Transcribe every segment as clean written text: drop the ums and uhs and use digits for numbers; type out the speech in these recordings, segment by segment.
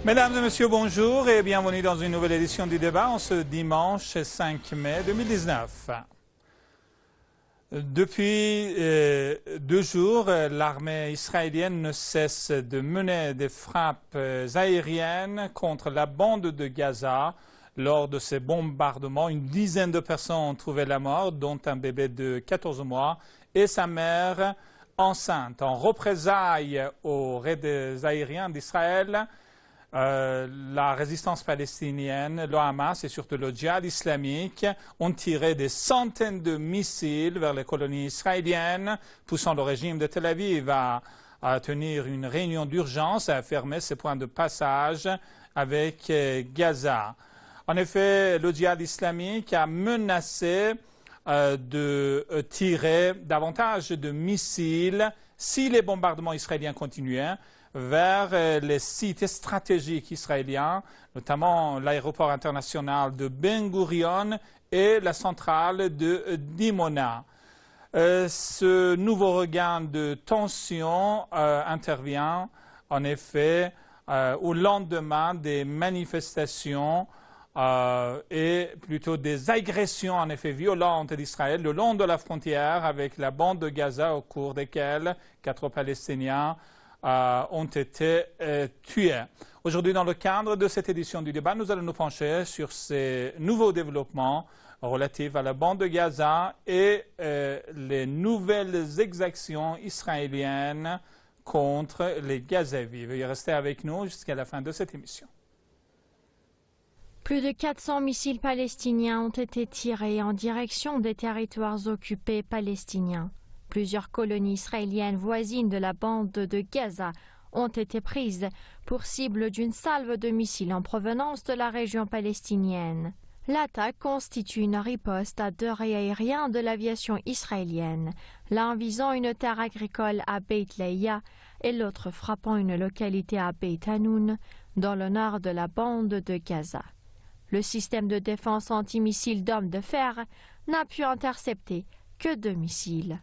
Mesdames et messieurs, bonjour et bienvenue dans une nouvelle édition du débat en ce dimanche 5 mai 2019. Depuis 2 jours, l'armée israélienne ne cesse de mener des frappes aériennes contre la bande de Gaza. Lors de ces bombardements, une dizaine de personnes ont trouvé la mort, dont un bébé de 14 mois et sa mère enceinte. En représailles aux raids aériens d'Israël, la résistance palestinienne, le Hamas et surtout le djihad islamique ont tiré des centaines de missiles vers les colonies israéliennes, poussant le régime de Tel Aviv à tenir une réunion d'urgence et à fermer ses points de passage avec Gaza. En effet, le djihad islamique a menacé de tirer davantage de missiles si les bombardements israéliens continuaient vers les sites stratégiques israéliens, notamment l'aéroport international de Ben Gurion et la centrale de Dimona. Ce nouveau regain de tension intervient en effet au lendemain des manifestations et plutôt des agressions en effet violentes d'Israël le long de la frontière avec la bande de Gaza, au cours desquelles 4 Palestiniens ont été tués. Aujourd'hui, dans le cadre de cette édition du débat, nous allons nous pencher sur ces nouveaux développements relatifs à la bande de Gaza et les nouvelles exactions israéliennes contre les Gazaouis. Veuillez rester avec nous jusqu'à la fin de cette émission. Plus de 400 missiles palestiniens ont été tirés en direction des territoires occupés palestiniens. Plusieurs colonies israéliennes voisines de la bande de Gaza ont été prises pour cible d'une salve de missiles en provenance de la région palestinienne. L'attaque constitue une riposte à 2 raids aériens de l'aviation israélienne, l'un visant une terre agricole à Beit Leia et l'autre frappant une localité à Beit Hanoun, dans le nord de la bande de Gaza. Le système de défense antimissile d'hommes de fer n'a pu intercepter que 2 missiles.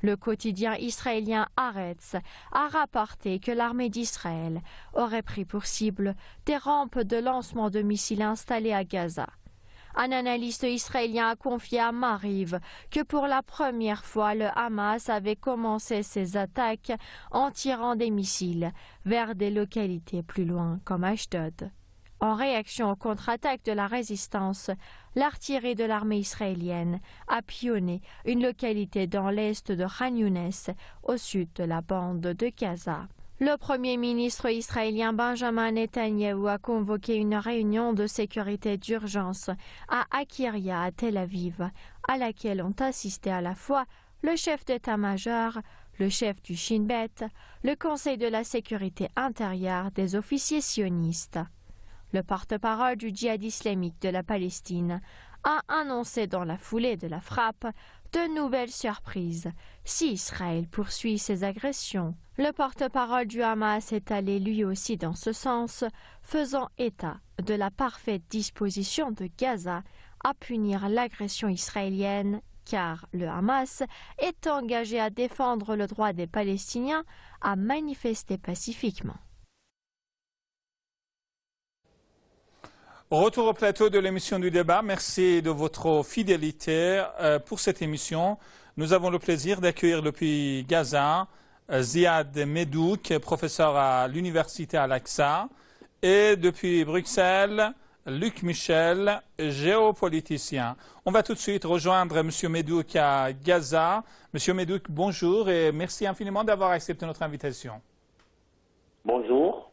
Le quotidien israélien Haaretz a rapporté que l'armée d'Israël aurait pris pour cible des rampes de lancement de missiles installées à Gaza. Un analyste israélien a confié à Maariv que pour la première fois, le Hamas avait commencé ses attaques en tirant des missiles vers des localités plus loin, comme Ashdod. En réaction aux contre-attaques de la résistance, l'artillerie de l'armée israélienne a pillonné une localité dans l'est de Khan Younes, au sud de la bande de Gaza. Le Premier ministre israélien Benjamin Netanyahou a convoqué une réunion de sécurité d'urgence à Akiria, à Tel Aviv, à laquelle ont assisté à la fois le chef d'état-major, le chef du Shin Bet, le Conseil de la sécurité intérieure des officiers sionistes. Le porte-parole du djihad islamique de la Palestine a annoncé dans la foulée de la frappe de nouvelles surprises si Israël poursuit ses agressions. Le porte-parole du Hamas est allé lui aussi dans ce sens, faisant état de la parfaite disposition de Gaza à punir l'agression israélienne, car le Hamas est engagé à défendre le droit des Palestiniens à manifester pacifiquement. Retour au plateau de l'émission du débat. Merci de votre fidélité pour cette émission. Nous avons le plaisir d'accueillir depuis Gaza Ziad Medouk, professeur à l'université Al-Aqsa, et depuis Bruxelles, Luc Michel, géopoliticien. On va tout de suite rejoindre M. Medouk à Gaza. M. Medouk, bonjour et merci infiniment d'avoir accepté notre invitation. Bonjour.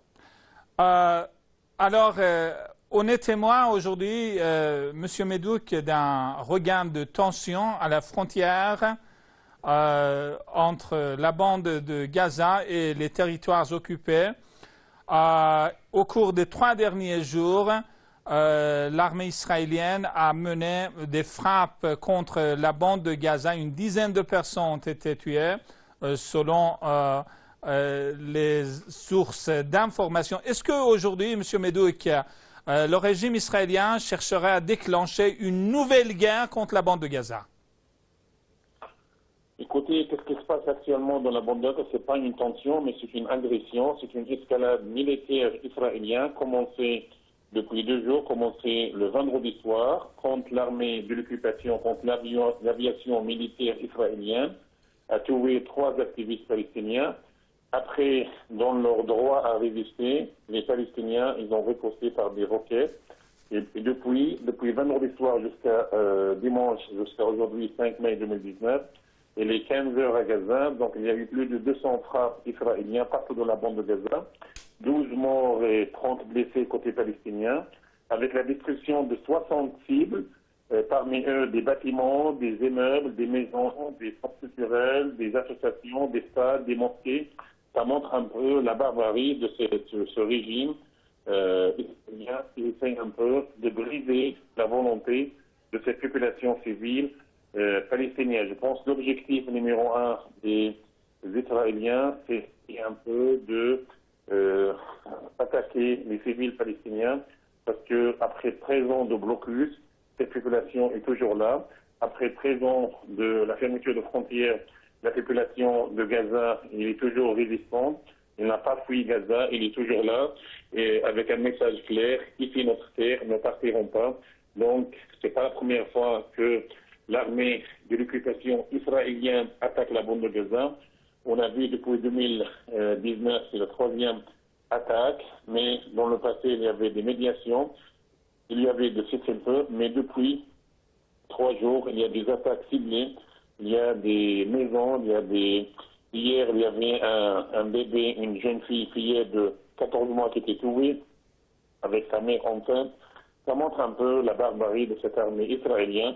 On est témoin aujourd'hui, M. Medouk, d'un regain de tension à la frontière entre la bande de Gaza et les territoires occupés. Au cours des 3 derniers jours, l'armée israélienne a mené des frappes contre la bande de Gaza. Une dizaine de personnes ont été tuées, selon les sources d'information. Est-ce qu'aujourd'hui, M. Medouk, le régime israélien chercherait à déclencher une nouvelle guerre contre la bande de Gaza? Écoute, écoutez, qu'est-ce qui se passe actuellement dans la bande de Gaza? Ce n'est pas une tension, mais c'est une agression, c'est une escalade militaire israélienne commencée depuis 2 jours, commencée le vendredi soir contre l'armée de l'occupation, contre l'aviation militaire israélienne, a tué 3 activistes palestiniens. Après, dans leur droit à résister, les Palestiniens, ils ont riposté par des roquettes. Et depuis vendredi soir jusqu'à dimanche, jusqu'à aujourd'hui, 5 mai 2019, il est 15 heures à Gaza, donc il y a eu plus de 200 frappes israéliennes partout dans la bande de Gaza, 12 morts et 30 blessés côté palestinien, avec la destruction de 60 cibles, parmi eux des bâtiments, des immeubles, des maisons, des centres culturels, des associations, des stades, des mosquées. Ça montre un peu la barbarie de ce régime israélien qui essaye un peu de briser la volonté de cette population civile palestinienne. Je pense que l'objectif numéro 1 des Israéliens, c'est un peu de attaquer les civils palestiniens parce qu'après 13 ans de blocus, cette population est toujours là. Après 13 ans de la fermeture de frontières, la population de Gaza, il est toujours résistante. Il n'a pas fui Gaza, il est toujours là, et avec un message clair, ici notre terre, ne partiront pas. Donc, ce n'est pas la première fois que l'armée de l'occupation israélienne attaque la bande de Gaza. On a vu depuis 2019, c'est la 3e attaque, mais dans le passé, il y avait des médiations, il y avait des cessez-le-feu, mais depuis 3 jours, il y a des attaques ciblées, il y a des maisons, il y a des... Hier, il y avait un bébé, une jeune fille de 14 mois qui était tuée avec sa mère enceinte. Ça montre un peu la barbarie de cette armée israélienne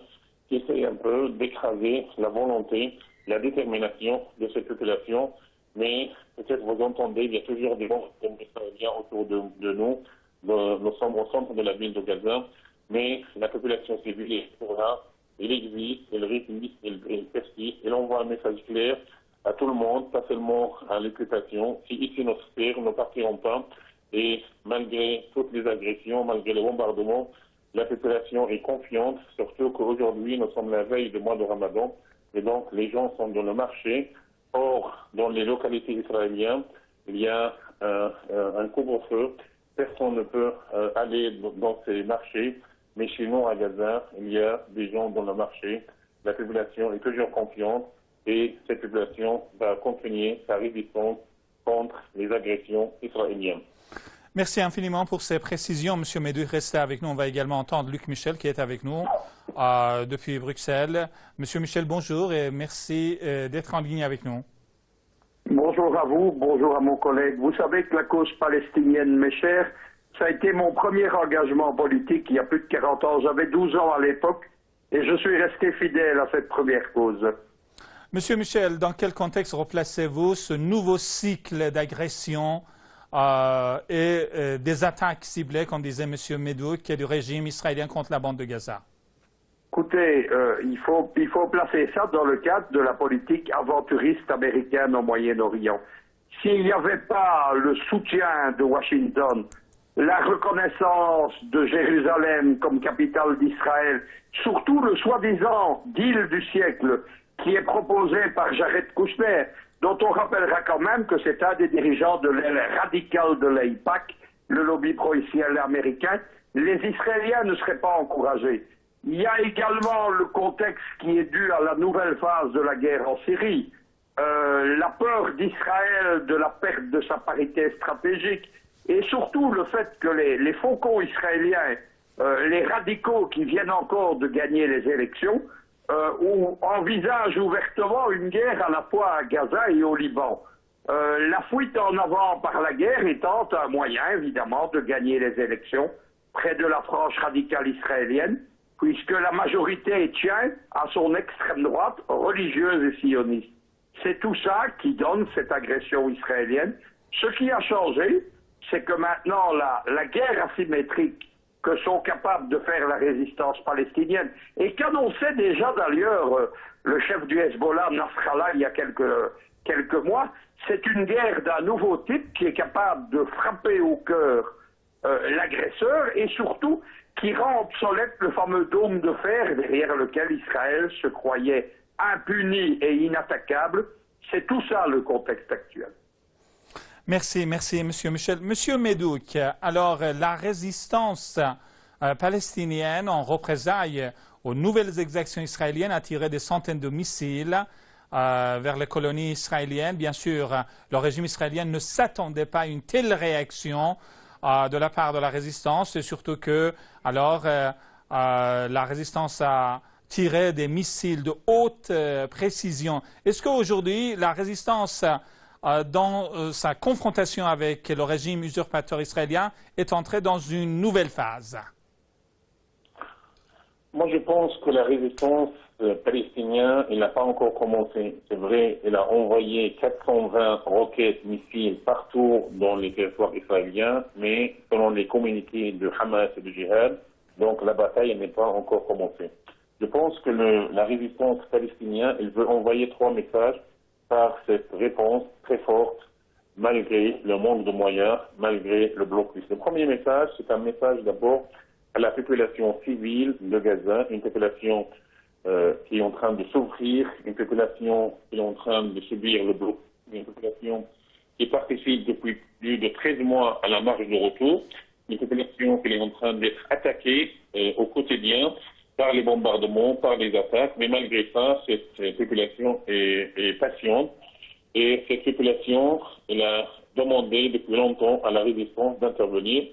qui essaie un peu d'écraser la volonté, la détermination de cette population. Mais peut-être vous entendez, il y a toujours des bons israéliens autour de nous. Nous sommes au centre de la ville de Gaza, mais la population civile est toujours là. Elle existe, elle résiste, elle persiste. Elle envoie un message clair à tout le monde, pas seulement à l'occupation. Si ici notre terre, nous ne partirons pas. Et malgré toutes les agressions, malgré les bombardements, la population est confiante, surtout qu'aujourd'hui, nous sommes la veille du mois de Ramadan. Et donc, les gens sont dans le marché. Or, dans les localités israéliennes, il y a un couvre-feu. Personne ne peut aller dans ces marchés. Mais chez nous, à Gaza, il y a des gens dans le marché. La population est toujours confiante. Et cette population va continuer sa résistance contre les agressions israéliennes. Merci infiniment pour ces précisions, Monsieur Médu. Restez avec nous. On va également entendre Luc Michel qui est avec nous depuis Bruxelles. Monsieur Michel, bonjour et merci d'être en ligne avec nous. Bonjour à vous, bonjour à mon collègue. Vous savez que la cause palestinienne m'est chère. Ça a été mon premier engagement politique il y a plus de 40 ans. J'avais 12 ans à l'époque et je suis resté fidèle à cette première cause. Monsieur Michel, dans quel contexte replacez-vous ce nouveau cycle d'agression et des attaques ciblées, comme disait Monsieur Médou, qui est du régime israélien contre la bande de Gaza? Écoutez, il faut placer ça dans le cadre de la politique aventuriste américaine au Moyen-Orient. S'il n'y avait pas le soutien de Washington, la reconnaissance de Jérusalem comme capitale d'Israël, surtout le soi-disant deal du siècle, qui est proposé par Jared Kushner, dont on rappellera quand même que c'est un des dirigeants de l'aile radicale de l'AIPAC, le lobby pro-israélien américain, les Israéliens ne seraient pas encouragés. Il y a également le contexte qui est dû à la nouvelle phase de la guerre en Syrie, la peur d'Israël de la perte de sa parité stratégique, et surtout le fait que les faucons israéliens, les radicaux qui viennent encore de gagner les élections, envisagent ouvertement une guerre à la fois à Gaza et au Liban. La fuite en avant par la guerre étant un moyen, évidemment, de gagner les élections près de la frange radicale israélienne, puisque la majorité tient à son extrême droite religieuse et sioniste. C'est tout ça qui donne cette agression israélienne. Ce qui a changé, c'est que maintenant la guerre asymétrique que sont capables de faire la résistance palestinienne, et qu'annonçait déjà d'ailleurs le chef du Hezbollah, Nasrallah, il y a quelques mois, c'est une guerre d'un nouveau type qui est capable de frapper au cœur l'agresseur et surtout qui rend obsolète le fameux dôme de fer derrière lequel Israël se croyait impunie et inattaquable. C'est tout ça le contexte actuel. Merci, merci, Monsieur Michel. Monsieur Medouk, alors la résistance palestinienne en représailles aux nouvelles exactions israéliennes a tiré des centaines de missiles vers les colonies israéliennes. Bien sûr, le régime israélien ne s'attendait pas à une telle réaction de la part de la résistance, et surtout que alors la résistance a tiré des missiles de haute précision. Est-ce qu'aujourd'hui, la résistance dans sa confrontation avec le régime usurpateur israélien est entrée dans une nouvelle phase? Moi, je pense que la résistance palestinienne, elle n'a pas encore commencé. C'est vrai, elle a envoyé 420 roquettes, missiles partout dans les territoires israéliens, mais selon les communiqués de Hamas et de Jihad, donc la bataille n'est pas encore commencée. Je pense que la résistance palestinienne, elle veut envoyer 3 messages par cette réponse très forte, malgré le manque de moyens, malgré le blocus. Le premier message, c'est un message d'abord à la population civile de Gaza, une population qui est en train de souffrir, une population qui est en train de subir le blocus, une population qui participe depuis plus de 13 mois à la marche de retour, une population qui est en train d'être attaquée au quotidien par les bombardements, par les attaques, mais malgré ça, cette population est patiente, et cette population, elle a demandé depuis longtemps à la résistance d'intervenir.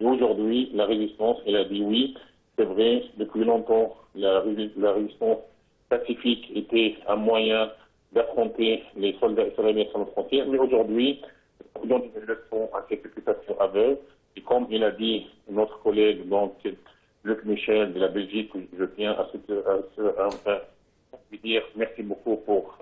Et aujourd'hui, la résistance, elle a dit oui, c'est vrai, depuis longtemps, la résistance pacifique était un moyen d'affronter les soldats israéliens sur nos frontières, mais aujourd'hui, nous donnons des leçons à cette occupation aveugle, et comme il a dit notre collègue, donc, Luc Michel de la Belgique, je tiens à lui dire merci beaucoup pour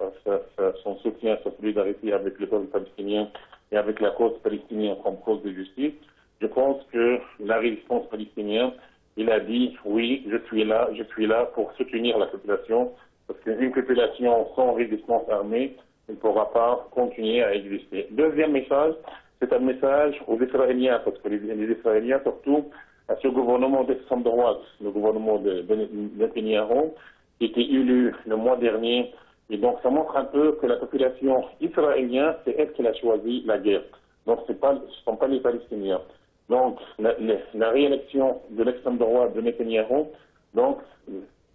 son soutien, sa solidarité avec le peuple palestinien et avec la cause palestinienne comme cause de justice. Je pense que la résistance palestinienne, il a dit oui, je suis là pour soutenir la population, parce qu'une population sans résistance armée ne pourra pas continuer à exister. Deuxième message, c'est un message aux Israéliens, parce que les Israéliens, surtout à ce gouvernement d'extrême droite, le gouvernement de Netanyahou, qui était élu le mois dernier, et donc ça montre un peu que la population israélienne, c'est elle qui a choisi la guerre. Donc ce ne sont pas les Palestiniens. Donc la réélection de l'extrême droite de Netanyahou, donc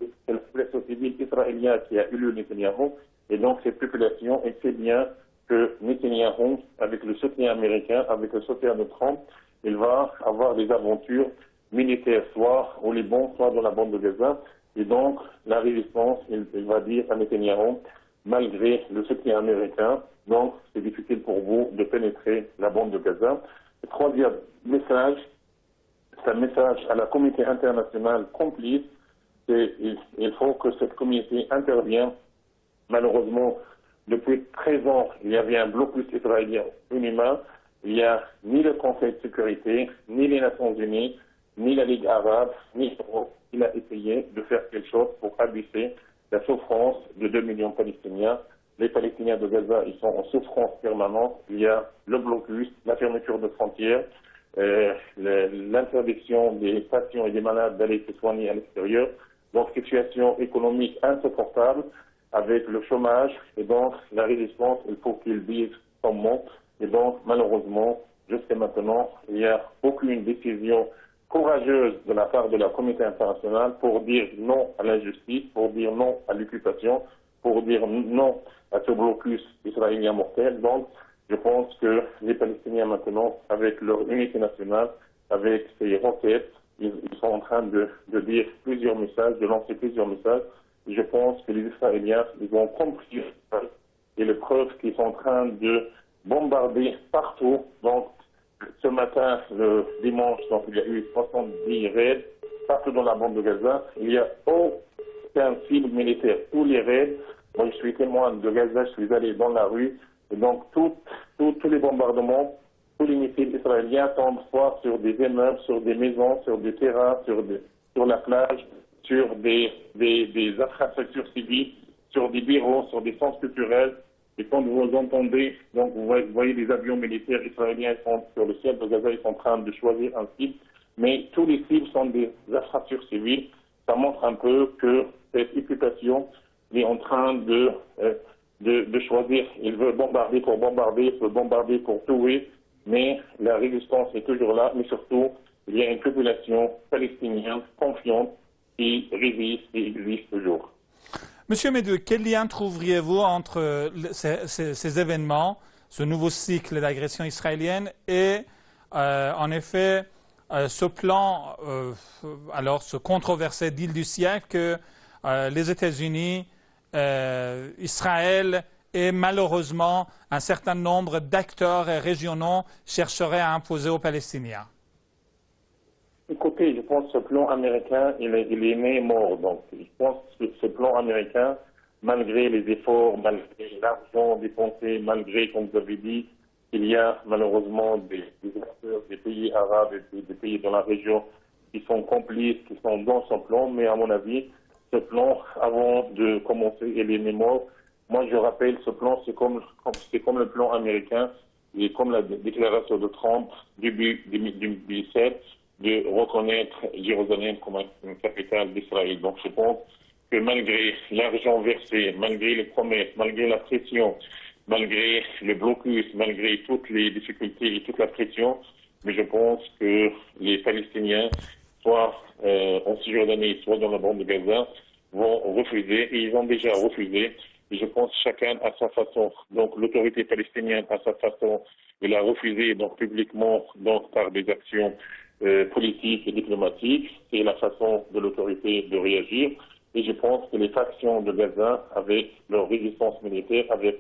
c'est la population civile israélienne qui a élu Netanyahou, et donc cette population, elle sait bien que Netanyahou, avec le soutien américain, avec le soutien de Trump, il va avoir des aventures militaires, soit au Liban, soit dans la bande de Gaza. Et donc, la résistance, il va dire à Netanyahou, malgré le soutien américain, donc c'est difficile pour vous de pénétrer la bande de Gaza. Le troisième message, c'est un message à la communauté internationale complice. Il faut que cette communauté intervienne. Malheureusement, depuis 13 ans, il y avait un blocus israélien inhumain. Il n'y a ni le Conseil de sécurité, ni les Nations Unies, ni la Ligue arabe, ni l'Europe. Il a essayé de faire quelque chose pour abaisser la souffrance de 2 millions de Palestiniens. Les Palestiniens de Gaza, ils sont en souffrance permanente. Il y a le blocus, la fermeture de frontières, l'interdiction des patients et des malades d'aller se soigner à l'extérieur. Donc, situation économique insupportable avec le chômage. Et donc, la résistance, il faut qu'ils vivent son mot. Et donc, malheureusement, jusqu'à maintenant, il n'y a aucune décision courageuse de la part de la communauté internationale pour dire non à l'injustice, pour dire non à l'occupation, pour dire non à ce blocus israélien mortel. Donc, je pense que les Palestiniens maintenant, avec leur unité nationale, avec ces roquettes, ils sont en train de dire plusieurs messages, de lancer plusieurs messages. Et je pense que les Israéliens, ils ont compris et les preuves qu'ils sont en train de bombarder partout. Donc, ce matin, le dimanche, donc, il y a eu 70 raids partout dans la bande de Gaza. Il n'y a aucun cible militaire. Tous les raids, moi je suis témoin de Gaza, je suis allé dans la rue. Et donc, tous les bombardements, tous les missiles israéliens tombent soit sur des immeubles, sur des maisons, sur des terrains, sur la plage, sur des infrastructures civiles, sur des bureaux, sur des centres culturels. Et quand vous entendez, donc vous voyez des avions militaires israéliens sont sur le ciel de Gaza, ils sont en train de choisir un cible, mais tous les cibles sont des infrastructures civiles. Ça montre un peu que cette occupation il est en train de choisir. Il veut bombarder, il veut bombarder pour tuer, mais la résistance est toujours là, mais surtout, il y a une population palestinienne confiante qui résiste et existe toujours. Monsieur Medou, quel lien trouveriez-vous entre ces événements, ce nouveau cycle d'agression israélienne et, en effet, ce plan, alors ce controversé deal du siècle que les États-Unis, Israël et malheureusement un certain nombre d'acteurs régionaux chercheraient à imposer aux Palestiniens? Écoutez, je pense que ce plan américain, il est né mort. Donc, je pense que ce plan américain, malgré les efforts, malgré l'argent dépensé, malgré, comme vous avez dit, il y a malheureusement des acteurs des pays arabes et des pays dans la région qui sont complices, qui sont dans ce plan. Mais à mon avis, ce plan, avant de commencer, il est né mort. Moi, je rappelle, ce plan, c'est comme le plan américain et comme la déclaration de Trump début 2017 de reconnaître Jérusalem comme une capitale d'Israël. Donc, je pense que malgré l'argent versé, malgré les promesses, malgré la pression, malgré le blocus, malgré toutes les difficultés et toute la pression, mais je pense que les Palestiniens, soit en Cisjordanie, soit dans la bande de Gaza, vont refuser, et ils ont déjà refusé, et je pense chacun à sa façon. Donc l'autorité palestinienne à sa façon, elle a refusé donc publiquement donc par des actions politiques et diplomatiques, c'est la façon de l'autorité de réagir. Et je pense que les factions de Gaza, avec leur résistance militaire, avec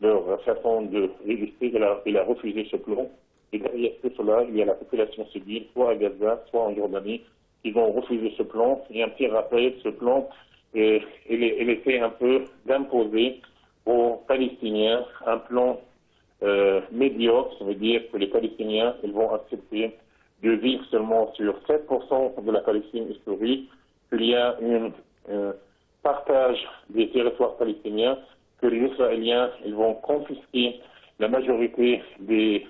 leur façon de résister, elle a refusé ce plan. Et derrière tout cela, il y a la population civile, soit à Gaza, soit en Jordanie, qui vont refuser ce plan. Et un petit rappel, ce plan, il essaie un peu d'imposer aux Palestiniens un plan médiocre. Ça veut dire que les Palestiniens, ils vont accepter de vivre seulement sur 7% de la Palestine historique, qu'il y a un partage des territoires palestiniens, que les Israéliens ils vont confisquer la majorité des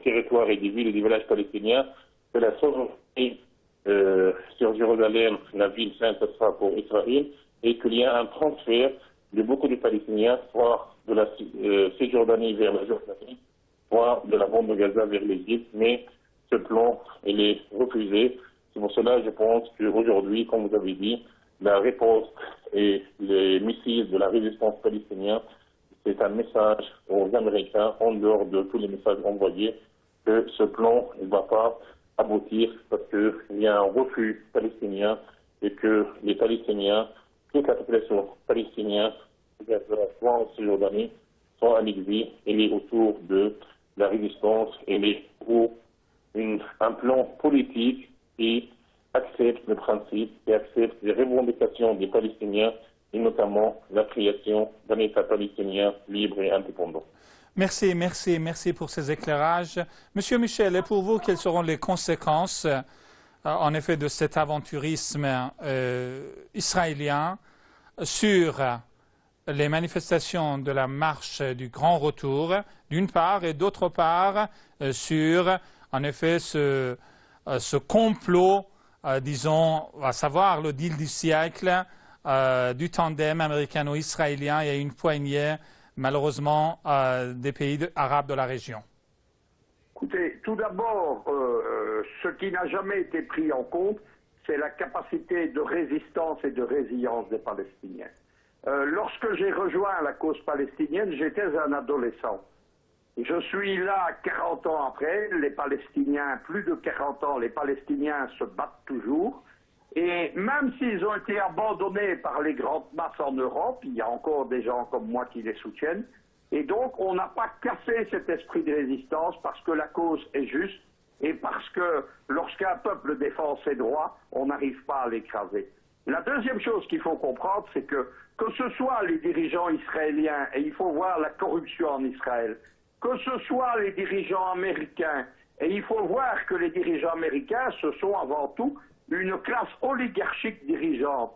territoires et des villes et des villages palestiniens, que la souveraineté sur Jérusalem, la ville sainte, ce sera pour Israël, et qu'il y a un transfert de beaucoup de Palestiniens, soit de la Cisjordanie vers la Jordanie, soit de la bande de Gaza vers l'Égypte, mais ce plan, il est refusé. C'est pour cela, je pense qu'aujourd'hui, comme vous avez dit, la réponse et les missiles de la résistance palestinienne, c'est un message aux Américains, en dehors de tous les messages envoyés, que ce plan ne va pas aboutir parce qu'il y a un refus palestinien et que les Palestiniens, toute la population palestinienne, soit en Cisjordanie, soit en exil, elle est autour de la résistance, elle est pour un plan politique qui accepte le principe, qui accepte les revendications des Palestiniens et notamment la création d'un État palestinien libre et indépendant. Merci pour ces éclairages. Monsieur Michel, et pour vous, quelles seront les conséquences, en effet, de cet aventurisme israélien sur les manifestations de la marche du Grand Retour, d'une part, et d'autre part, sur, en effet, ce complot, disons, à savoir le deal du siècle, du tandem américano-israélien et une poignée, malheureusement, des pays arabes de la région? Écoutez, tout d'abord, ce qui n'a jamais été pris en compte, c'est la capacité de résistance et de résilience des Palestiniens. Lorsque j'ai rejoint la cause palestinienne, j'étais un adolescent. Je suis là 40 ans après, les Palestiniens, plus de 40 ans, les Palestiniens se battent toujours. Et même s'ils ont été abandonnés par les grandes masses en Europe, il y a encore des gens comme moi qui les soutiennent. Et donc, on n'a pas cassé cet esprit de résistance parce que la cause est juste et parce que lorsqu'un peuple défend ses droits, on n'arrive pas à l'écraser. La deuxième chose qu'il faut comprendre, c'est que ce soit les dirigeants israéliens, et il faut voir la corruption en Israël, que ce soit les dirigeants américains, et il faut voir que les dirigeants américains, ce sont avant tout une classe oligarchique dirigeante.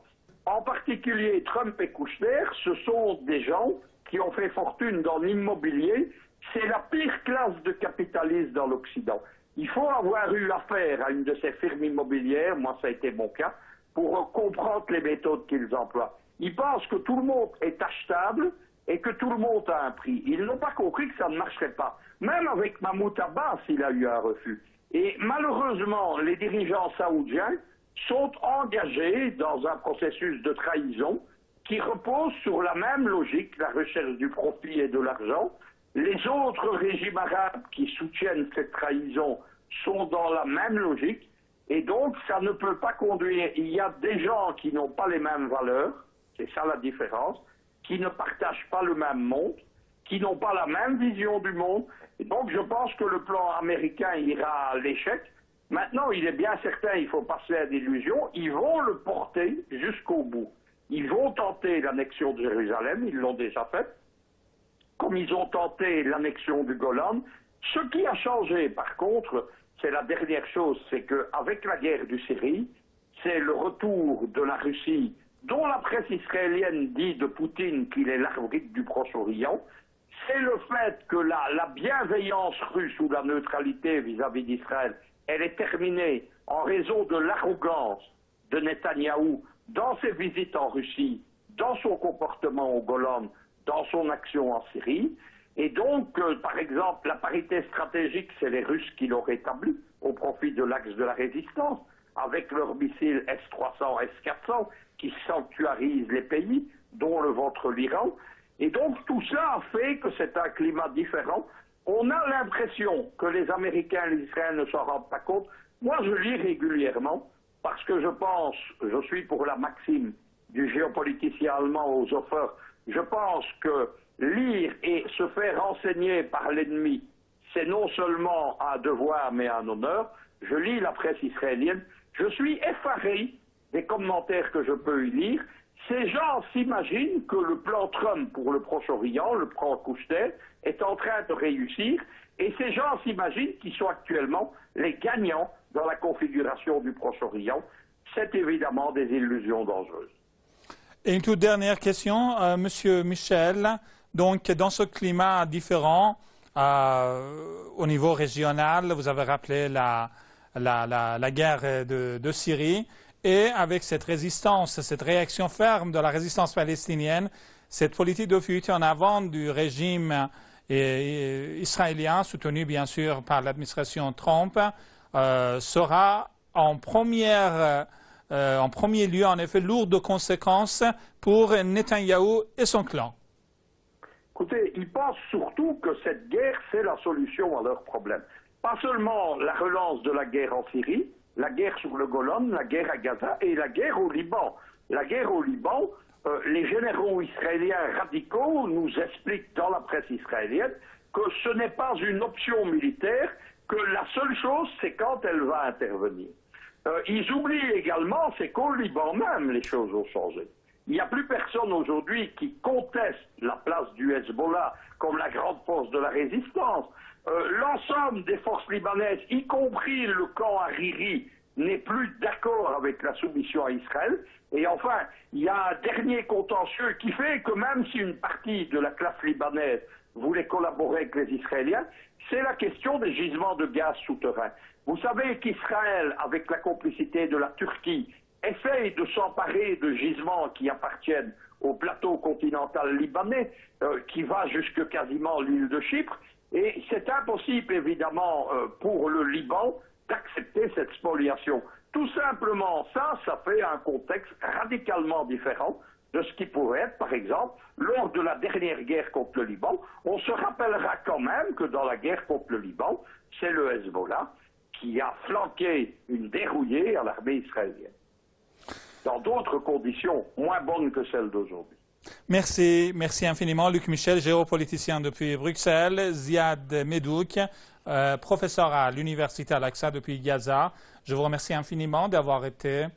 En particulier, Trump et Kushner, ce sont des gens qui ont fait fortune dans l'immobilier. C'est la pire classe de capitalistes dans l'Occident. Il faut avoir eu affaire à une de ces firmes immobilières, moi ça a été mon cas, pour comprendre les méthodes qu'ils emploient. Ils pensent que tout le monde est achetable et que tout le monde a un prix. Ils n'ont pas compris que ça ne marcherait pas. Même avec Mahmoud Abbas, il a eu un refus. Et malheureusement, les dirigeants saoudiens sont engagés dans un processus de trahison qui repose sur la même logique, la recherche du profit et de l'argent. Les autres régimes arabes qui soutiennent cette trahison sont dans la même logique. Et donc, ça ne peut pas conduire. Il y a des gens qui n'ont pas les mêmes valeurs, c'est ça la différence, qui ne partagent pas le même monde, qui n'ont pas la même vision du monde. Et donc, je pense que le plan américain ira à l'échec. Maintenant, il est bien certain, il faut passer à d'illusions, ils vont le porter jusqu'au bout. Ils vont tenter l'annexion de Jérusalem, ils l'ont déjà fait, comme ils ont tenté l'annexion du Golan. Ce qui a changé, par contre, c'est la dernière chose, c'est qu'avec la guerre du Syrie, c'est le retour de la Russie, dont la presse israélienne dit de Poutine qu'il est l'arbitre du Proche-Orient. C'est le fait que la bienveillance russe ou la neutralité vis-à-vis d'Israël, elle est terminée en raison de l'arrogance de Netanyahou dans ses visites en Russie, dans son comportement au Golan, dans son action en Syrie. Et donc, par exemple, la parité stratégique, c'est les Russes qui l'ont rétablie au profit de l'axe de la résistance, avec leurs missiles S-300, S-400, qui sanctuarisent les pays, dont le vôtre l'Iran. Et donc, tout ça a fait que c'est un climat différent. On a l'impression que les Américains et les Israéliens ne s'en rendent pas compte. Moi, je lis régulièrement, parce que je suis pour la maxime du géopoliticien allemand Hofer, je pense que lire et se faire renseigner par l'ennemi, c'est non seulement un devoir, mais un honneur. Je lis la presse israélienne, je suis effaré des commentaires que je peux y lire. Ces gens s'imaginent que le plan Trump pour le Proche-Orient, le plan Kushner, est en train de réussir, et ces gens s'imaginent qu'ils sont actuellement les gagnants dans la configuration du Proche-Orient. C'est évidemment des illusions dangereuses. Et une toute dernière question, Monsieur Michel. Donc, dans ce climat différent, au niveau régional, vous avez rappelé la guerre de Syrie, et avec cette résistance, cette réaction ferme de la résistance palestinienne, cette politique de fuite en avant du régime israélien, soutenu bien sûr par l'administration Trump, sera en premier lieu, en effet, lourde de conséquences pour Netanyahou et son clan. Écoutez, ils pensent surtout que cette guerre, c'est la solution à leurs problèmes. Pas seulement la relance de la guerre en Syrie, la guerre sur le Golan, la guerre à Gaza et la guerre au Liban. La guerre au Liban, les généraux israéliens radicaux nous expliquent dans la presse israélienne que ce n'est pas une option militaire, que la seule chose, c'est quand elle va intervenir. Ils oublient également, c'est qu'au Liban même, les choses ont changé. Il n'y a plus personne aujourd'hui qui conteste la place du Hezbollah comme la grande force de la résistance. L'ensemble des forces libanaises, y compris le camp Hariri, n'est plus d'accord avec la soumission à Israël. Et enfin, il y a un dernier contentieux qui fait que même si une partie de la classe libanaise voulait collaborer avec les Israéliens, c'est la question des gisements de gaz souterrains. Vous savez qu'Israël, avec la complicité de la Turquie, essaye de s'emparer de gisements qui appartiennent au plateau continental libanais, qui va jusque quasiment l'île de Chypre. Et c'est impossible, évidemment, pour le Liban d'accepter cette spoliation. Tout simplement, ça fait un contexte radicalement différent de ce qui pourrait être, par exemple, lors de la dernière guerre contre le Liban. On se rappellera quand même que dans la guerre contre le Liban, c'est le Hezbollah qui a flanqué une dérouillée à l'armée israélienne, dans d'autres conditions moins bonnes que celles d'aujourd'hui. Merci infiniment. Luc Michel, géopoliticien depuis Bruxelles. Ziad Medouk, professeur à l'Université Al-Aqsa depuis Gaza. Je vous remercie infiniment d'avoir été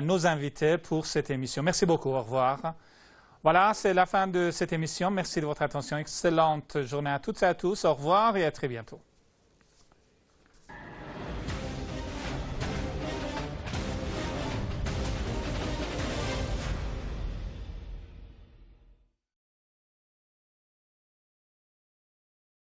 nos invités pour cette émission. Merci beaucoup. Au revoir. Voilà, c'est la fin de cette émission. Merci de votre attention. Excellente journée à toutes et à tous. Au revoir et à très bientôt.